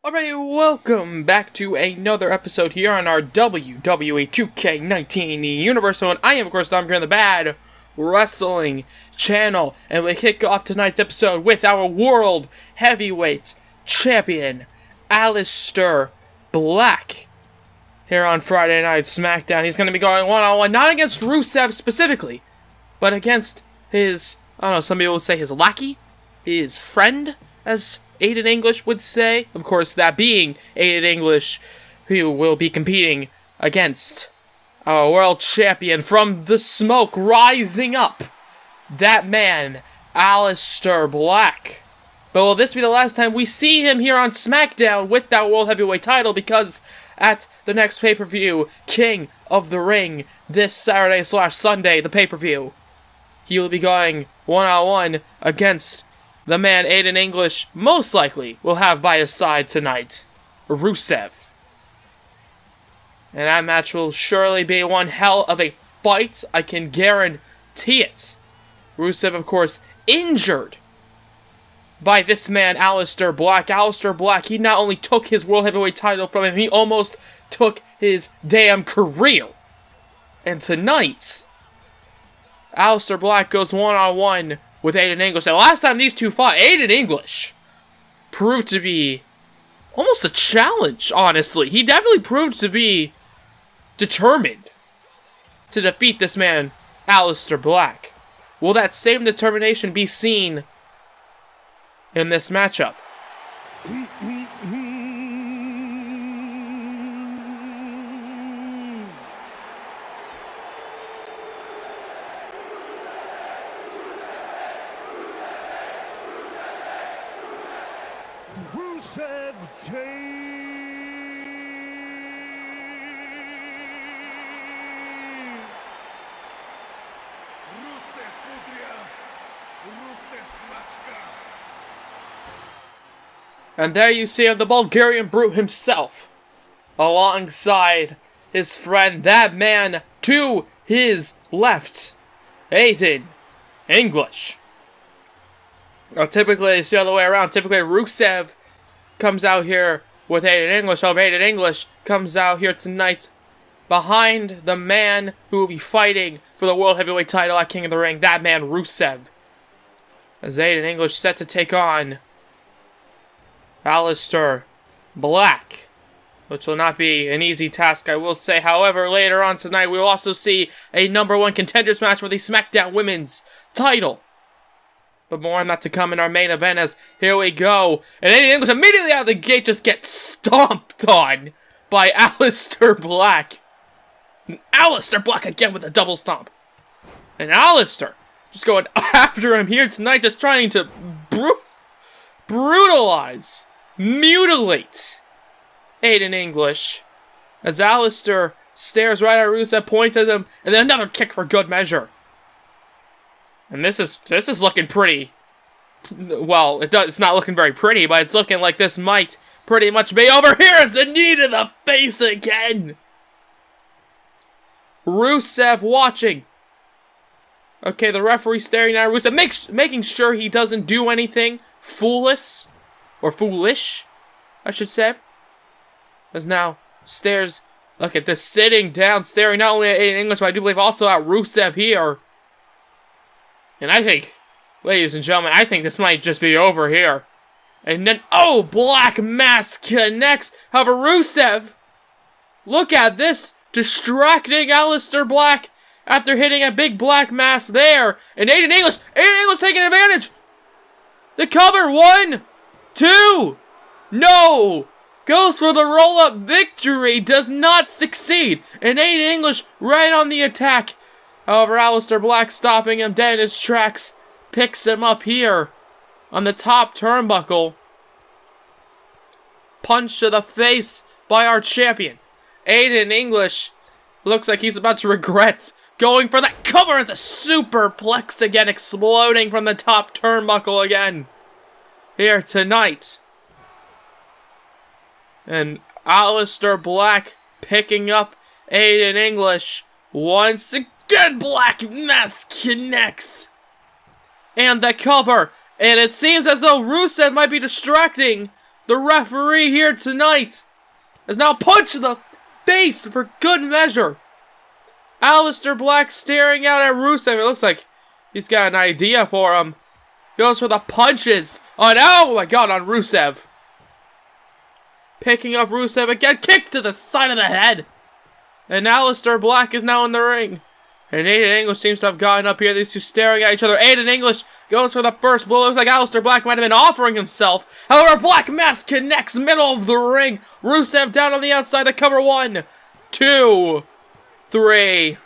Alright, welcome back to another episode here on our WWE 2K19 Universal, and I am, of course, Dom here on the Bad Wrestling Channel, and we kick off tonight's episode with our World Heavyweight Champion, Aleister Black, here on Friday Night SmackDown. He's going to be going one-on-one, not against Rusev specifically, but against his, I don't know, some people would say his lackey, his friend, as Aiden English would say. Of course, that being Aiden English, who will be competing against our world champion from the smoke rising up. That man, Aleister Black. But will this be the last time we see him here on SmackDown with that World Heavyweight title? Because at the next pay-per-view, King of the Ring, this Saturday/Sunday, the pay-per-view, he will be going one-on-one against the man Aiden English most likely will have by his side tonight, Rusev. And that match will surely be one hell of a fight, I can guarantee it. Rusev, of course, injured by this man, Aleister Black. Aleister Black, he not only took his World Heavyweight title from him, he almost took his damn career. And tonight, Aleister Black goes one-on-one with Aiden English. And last time these two fought, Aiden English proved to be almost a challenge, honestly. He definitely proved to be determined to defeat this man, Aleister Black. Will that same determination be seen in this matchup? Rusev team. Rusev Fudria. Rusev Machka. And there you see him, the Bulgarian Brute himself, alongside his friend, that man to his left, Aiden English. Typically, it's the other way around. Typically, Rusev comes out here with Aiden English. Aiden English comes out here tonight behind the man who will be fighting for the World Heavyweight title at King of the Ring. That man, Rusev. As Aiden English set to take on Aleister Black, which will not be an easy task, I will say. However, later on tonight, we will also see a #1 contenders match for the SmackDown Women's title. But more on that to come in our main event, as here we go. And Aiden English immediately out of the gate just gets stomped on by Aleister Black. And Aleister Black again with a double stomp. And Aleister just going after him here tonight, just trying to brutalize, mutilate Aiden English. As Aleister stares right at Rusev, points at him, and then another kick for good measure. And this is looking pretty, well, it's not looking very pretty, but it's looking like this might pretty much be over. Here is the knee to the face again. Rusev watching. Okay, the referee staring at Rusev, making sure he doesn't do anything foolish, I should say. As now stares, look at this, sitting down, staring not only at Aiden English, but I do believe also at Rusev here. And I think, ladies and gentlemen, I think this might just be over here. And then, oh, Black Mass connects. However, Rusev, look at this, distracting Aleister Black after hitting a big Black Mass there. And Aiden English taking advantage. The cover, 1, 2, no. Goes for the roll-up victory, does not succeed. And Aiden English right on the attack. However, Aleister Black stopping him dead in his tracks, picks him up here on the top turnbuckle. Punch to the face by our champion. Aiden English looks like he's about to regret going for that cover as a superplex again, exploding from the top turnbuckle again here tonight. And Aleister Black picking up Aiden English once again. Black Mass connects. And the cover. And it seems as though Rusev might be distracting The referee here tonight has now punched the face for good measure. Aleister Black staring out at Rusev. It looks like he's got an idea for him. Goes for the punches on, oh my god, on Rusev. Picking up Rusev again, kick to the side of the head. And Aleister Black is now in the ring. And Aiden English seems to have gotten up here. These two staring at each other. Aiden English goes for the first blow. Looks like Aleister Black might have been offering himself. However, Black Mass connects middle of the ring. Rusev down on the outside. The cover 1, 2, 3.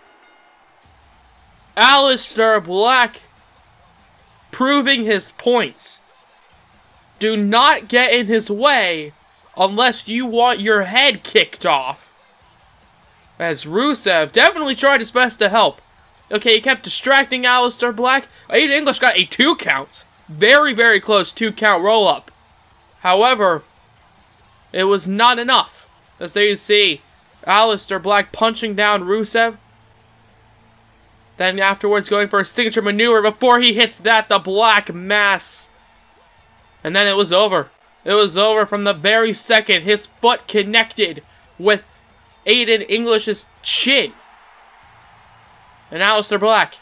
Aleister Black proving his points. Do not get in his way unless you want your head kicked off. As Rusev definitely tried his best to help. Okay, he kept distracting Aleister Black. Aiden English got a 2 count. Very, very close 2 count roll up. However, it was not enough. As there you see, Aleister Black punching down Rusev. Then afterwards going for a signature maneuver. Before he hits that, the Black Mass. And then it was over. It was over from the very second his foot connected with Aiden English's chin. And Aleister Black,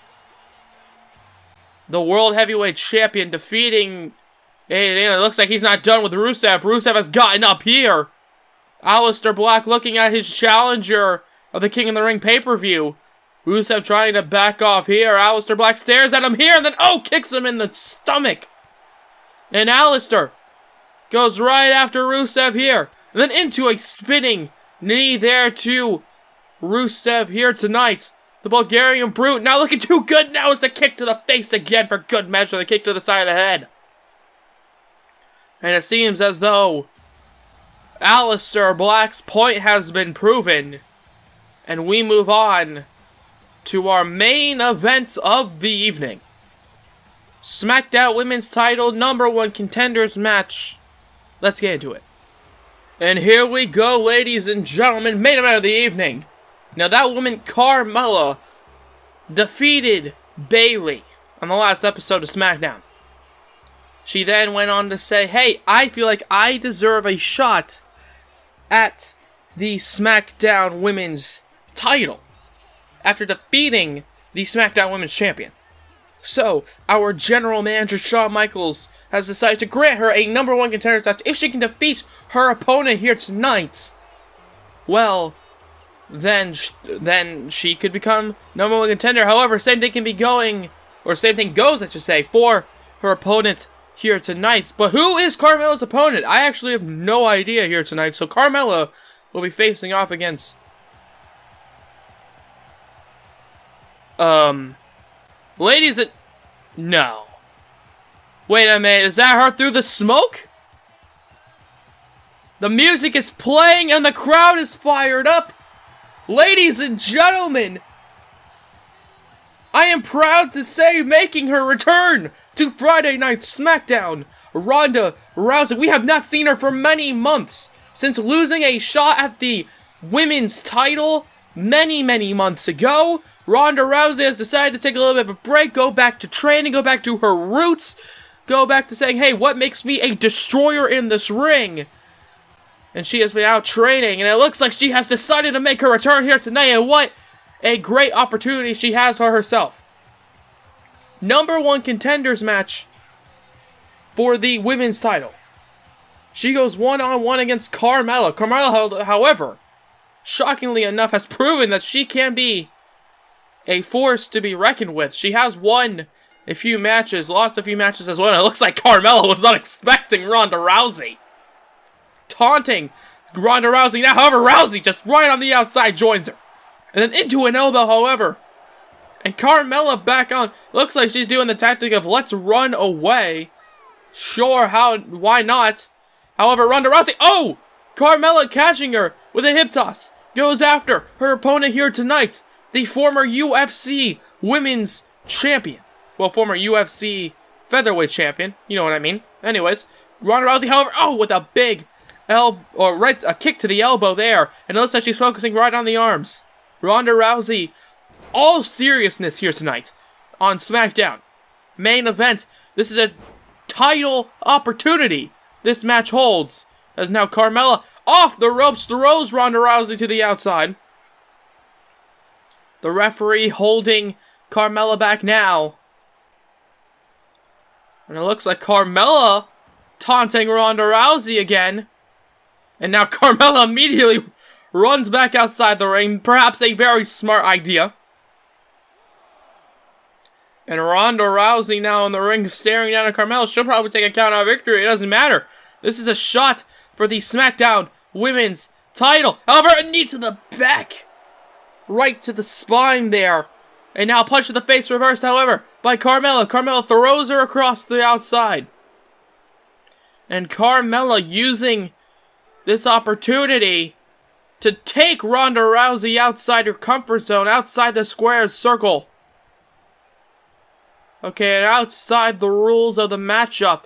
the World Heavyweight Champion, defeating Aiden English. It looks like he's not done with Rusev. Rusev has gotten up here. Aleister Black looking at his challenger of the King of the Ring pay-per-view. Rusev trying to back off here. Aleister Black stares at him here and then, oh, kicks him in the stomach. And Aleister goes right after Rusev here. And then into a spinning knee there to Rusev here tonight. The Bulgarian Brute now looking too good. Now is the kick to the face again for good measure. The kick to the side of the head. And it seems as though Aleister Black's point has been proven. And we move on to our main event of the evening. SmackDown Women's Title #1 Contenders match. Let's get into it. And here we go, ladies and gentlemen, main event of the evening. Now that woman, Carmella, defeated Bayley on the last episode of SmackDown. She then went on to say, hey, I feel like I deserve a shot at the SmackDown Women's title after defeating the SmackDown Women's Champion. So, our general manager, Shawn Michaels, has decided to grant her a #1 contender match if she can defeat her opponent here tonight. Well, then she could become #1 contender. However, same thing goes, I should say, for her opponent here tonight. But who is Carmella's opponent? I actually have no idea here tonight. So Carmella will be facing off against ladies and no. Wait a minute, is that her through the smoke? The music is playing and the crowd is fired up. Ladies and gentlemen, I am proud to say, making her return to Friday Night SmackDown, Ronda Rousey. We have not seen her for many months, since losing a shot at the women's title many, many months ago. Ronda Rousey has decided to take a little bit of a break, go back to training, go back to her roots, go back to saying, hey, what makes me a destroyer in this ring? And she has been out training, and it looks like she has decided to make her return here tonight, and what a great opportunity she has for herself. #1 contenders match for the women's title. She goes one-on-one against Carmella. Carmella, however, shockingly enough, has proven that she can be a force to be reckoned with. She has won a few matches, lost a few matches as well, and it looks like Carmella was not expecting Ronda Rousey. Taunting Ronda Rousey now, however, Rousey just right on the outside joins her. And then into an elbow, however. And Carmella back on. Looks like she's doing the tactic of let's run away. Sure, why not? However, Ronda Rousey, oh! Carmella catching her with a hip toss. Goes after her opponent here tonight. The former UFC Women's Champion. Well, former UFC Featherweight Champion. You know what I mean. Anyways, Ronda Rousey, however, oh, with a big a kick to the elbow there. And it looks like she's focusing right on the arms. Ronda Rousey, all seriousness here tonight on SmackDown. Main event. This is a title opportunity. this match holds. As now Carmella off the ropes throws Ronda Rousey to the outside. The referee holding Carmella back now. And it looks like Carmella taunting Ronda Rousey again. And now Carmella immediately runs back outside the ring. Perhaps a very smart idea. And Ronda Rousey now in the ring staring down at Carmella. She'll probably take a count out victory. It doesn't matter. This is a shot for the SmackDown Women's title. However, a knee to the back. Right to the spine there. And now punch to the face reversed, however, by Carmella. Carmella throws her across the outside. And Carmella using this opportunity to take Ronda Rousey outside her comfort zone, outside the square circle. Okay, and outside the rules of the matchup.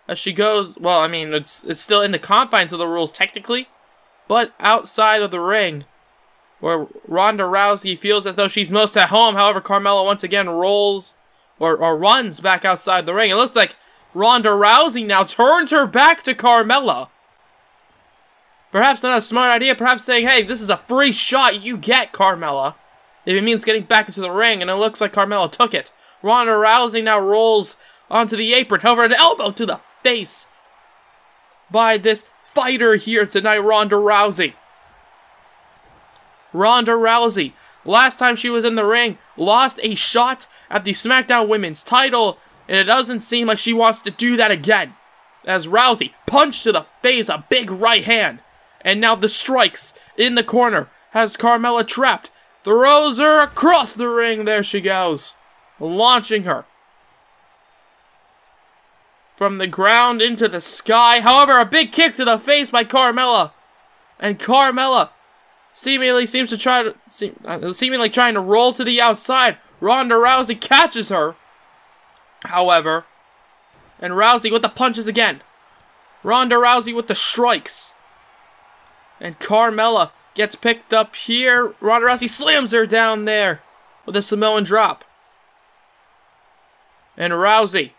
As she goes, well, I mean, it's still in the confines of the rules technically, but outside of the ring, where Ronda Rousey feels as though she's most at home. However, Carmella once again rolls or runs back outside the ring. It looks like Ronda Rousey now turns her back to Carmella. Perhaps not a smart idea, perhaps saying, hey, this is a free shot you get, Carmella. If it means getting back into the ring, and it looks like Carmella took it. Ronda Rousey now rolls onto the apron. However, an elbow to the face by this fighter here tonight, Ronda Rousey. Ronda Rousey, last time she was in the ring, lost a shot at the SmackDown Women's title, and it doesn't seem like she wants to do that again. As Rousey punched to the face, a big right hand, and now the strikes in the corner has Carmella trapped, throws her across the ring, there she goes, launching her from the ground into the sky. However, a big kick to the face by Carmella, and Carmella seemingly trying to roll to the outside. Ronda Rousey catches her, however, and Rousey with the punches again. Ronda Rousey with the strikes, and Carmella gets picked up here. Ronda Rousey slams her down there with a Samoan drop, and Rousey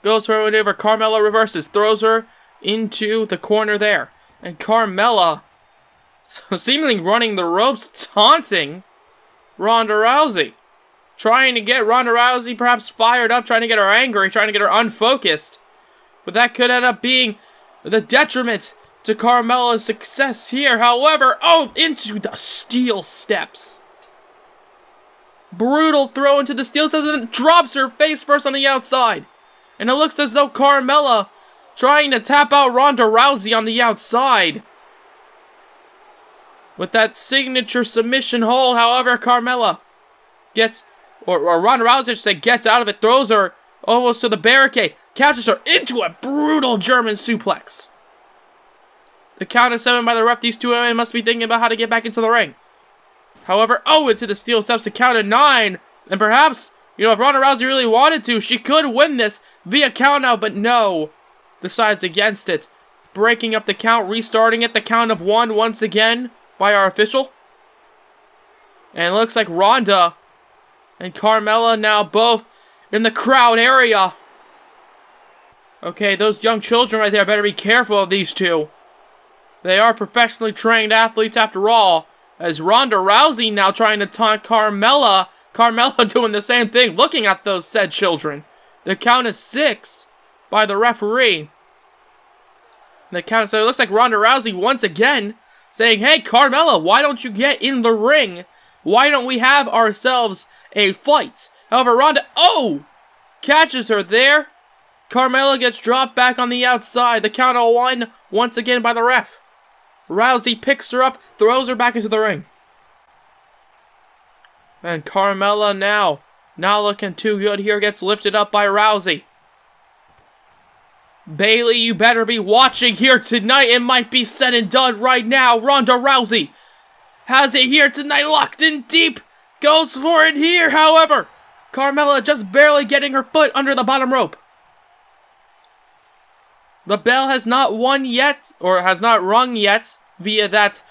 goes for a maneuver. Carmella reverses, throws her into the corner there, and Carmella seemingly running the ropes, taunting Ronda Rousey. Trying to get Ronda Rousey perhaps fired up, trying to get her angry, trying to get her unfocused. But that could end up being the detriment to Carmella's success here. However, into the steel steps. Brutal throw into the steel steps, and then drops her face first on the outside. And it looks as though Carmella trying to tap out Ronda Rousey on the outside with that signature submission hold. However, Carmella gets, or Ronda Rousey should say, gets out of it, throws her almost to the barricade, catches her into a brutal German suplex. The count of 7 by the ref. These two women must be thinking about how to get back into the ring. However, into the steel steps, the count of 9, and perhaps, if Ronda Rousey really wanted to, she could win this via count out, but no, decides against it. Breaking up the count, restarting it, the count of 1 once again by our official. And it looks like Ronda and Carmella now both in the crowd area. Okay, those young children right there better be careful of these two. They are professionally trained athletes after all. As Ronda Rousey now trying to taunt Carmella. Carmella doing the same thing, looking at those said children. The count is 6 by the referee. The count, so it looks like Ronda Rousey once again saying, hey, Carmella, why don't you get in the ring? Why don't we have ourselves a fight? However, Ronda, catches her there. Carmella gets dropped back on the outside. The count of 1 once again by the ref. Rousey picks her up, throws her back into the ring. And Carmella now, not looking too good here, gets lifted up by Rousey. Bayley, you better be watching here tonight. It might be said and done right now. Ronda Rousey has it here tonight, locked in deep. Goes for it here, however. Carmella just barely getting her foot under the bottom rope. The bell has not won yet, or has not rung yet, via that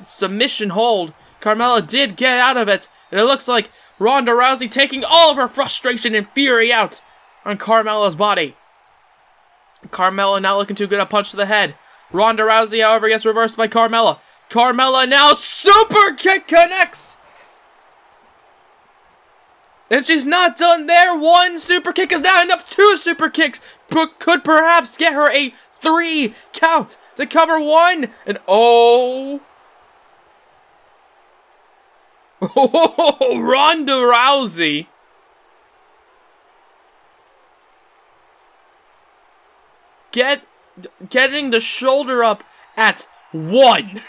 submission hold. Carmella did get out of it, and it looks like Ronda Rousey taking all of her frustration and fury out on Carmella's body. Carmella not looking too good. A punch to the head. Ronda Rousey, however, gets reversed by Carmella. Carmella now super kick connects. And she's not done there. One super kick is now enough. Two super kicks could perhaps get her a 3 count to cover one. And oh, Ronda Rousey. Getting the shoulder up at 1.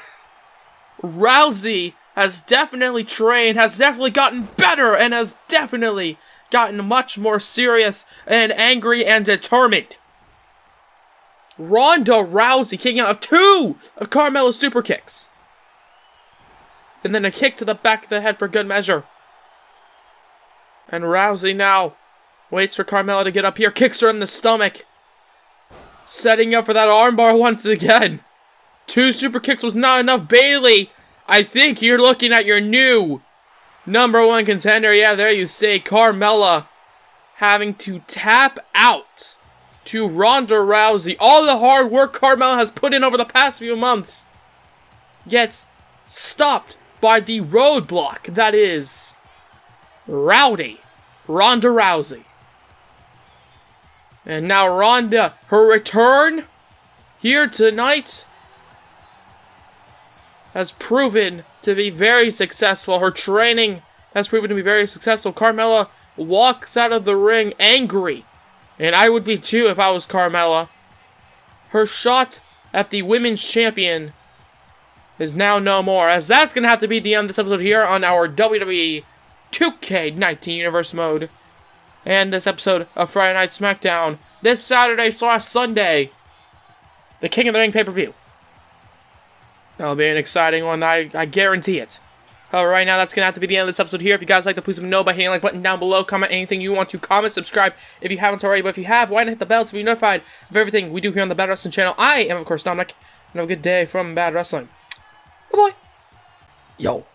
Rousey has definitely trained, has definitely gotten better, and has definitely gotten much more serious and angry and determined. Ronda Rousey kicking out of 2 of Carmella's super kicks. And then a kick to the back of the head for good measure. And Rousey now waits for Carmella to get up here, kicks her in the stomach. Setting up for that armbar once again. 2 super kicks was not enough. Bayley, I think you're looking at your new #1 contender. Yeah, there you say. Carmella having to tap out to Ronda Rousey. All the hard work Carmella has put in over the past few months gets stopped by the roadblock that is Ronda Rousey. And now Ronda, her return here tonight has proven to be very successful. Her training has proven to be very successful. Carmella walks out of the ring angry. And I would be too if I was Carmella. Her shot at the women's champion is now no more. As that's going to have to be the end of this episode here on our WWE 2K19 Universe mode. And this episode of Friday Night SmackDown. This Saturday/Sunday. The King of the Ring pay-per-view. That'll be an exciting one, I guarantee it. However, right now, that's going to have to be the end of this episode here. If you guys like the, please let me know by hitting the like button down below. Comment anything you want to comment. Subscribe if you haven't already. But if you have, why not hit the bell to be notified of everything we do here on the Bad Wrestling channel. I am, of course, Dominic. And have a good day from Bad Wrestling. Bye-bye. Yo.